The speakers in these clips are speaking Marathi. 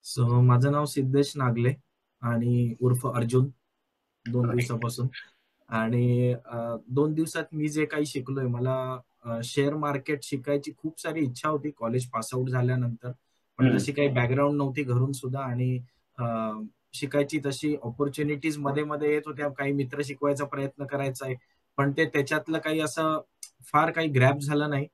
सो माझं नाव सिद्धेश नागले आणि उर्फ अर्जुन 2 राइट. दिवसापासून. आणि 2 दिवसात मी जे काही शिकलोय मला शेअर मार्केट शिकायची खूप सारी इच्छा होती कॉलेज पास आउट झाल्यानंतर. पण हं. तशी काही बॅकग्राऊंड नव्हती घरून सुद्धा आणि अ, शिकायची तशी अपॉर्च्युनिटीज मध्ये-मध्ये येत होत्या. काही मित्र शिकवायचा प्रयत्न करायचा पण ते त्याच्यातलं काही असं फार काही ग्रॅब झालं नाही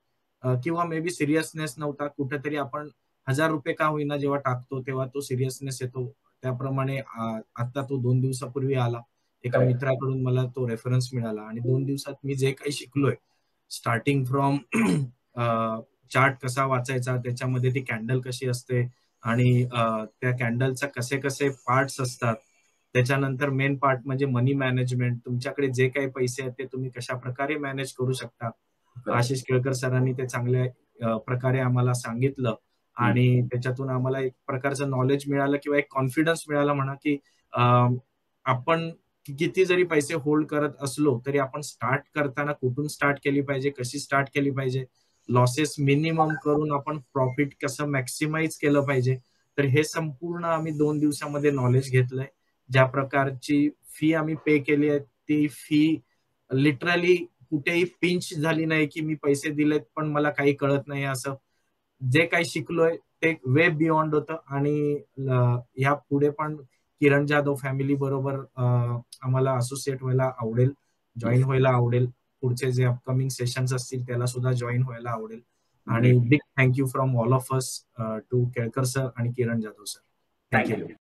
किंवा मे बी सीरियसनेस नव्हता. कुठेतरी आपण ₹1000 का होईना जेव्हा टाकतो, तेव्हा तो सीरियसनेस येतो. त्याप्रमाणे आता तो 2 दिवसापूर्वी आला. एका करेक्ट. मित्राकडून मला तो रेफरन्स मिळाला आणि 2 दिवसात मी जे काही शिकलोय, स्टार्टिंग फ्रॉम चार्ट कसा वाचायचा, त्याच्यामध्ये ती कॅन्डल कशी असते आणि त्या कॅन्डलचा कसे-कसे पार्ट्स असतात. त्याच्यानंतर मेन पार्ट म्हणजे मनी मॅनेजमेंट. तुमच्याकडे जे काही पैसे आहेत, ते तुम्ही कशाप्रकारे मॅनेज करू शकता. करेक्ट. आशिष केळकर सरांनी ते चांगल्या प्रकारे आम्हाला सांगितलं हं. आणि त्याच्यातून आम्हाला एक प्रकारचं नॉलेज मिळालं किंवा एक कॉन्फिडन्स मिळाला म्हणा, की अ, आपण किती जरी पैसे होल्ड करत असलो, तरी आपण स्टार्ट करताना कुठून स्टार्ट केली पाहिजे, कशी स्टार्ट केली पाहिजे, लॉसेस मिनिमम करून आपण प्रॉफिट कसं मॅक्सिमाइज केलं पाहिजे. तर हे संपूर्ण आम्ही 2 दिवसामध्ये नॉलेज घेतलंय. ज्या प्रकारची फी आम्ही पे केली आहे, ती फी लिटरली कुठेही पिंच झाली नाही, की मी पैसे दिलेत, पण मला काही कळत नाही असं. जे काही शिकलोय ते वे बियॉन्ड होतं आणि ह्या पुढे पण किरण जाधव फॅमिली बरोबर आम्हाला असोसिएट व्हायला आवडेल, जॉइन येस. व्हायला आवडेल. पुढचे जे अपकमिंग सेशन्स असतील त्याला सुद्धा जॉइन व्हायला आवडेल. आणि great. Big thank you from all of us to Kelkar sir आणि Kiran Jadhav sir. Thank thank you. You.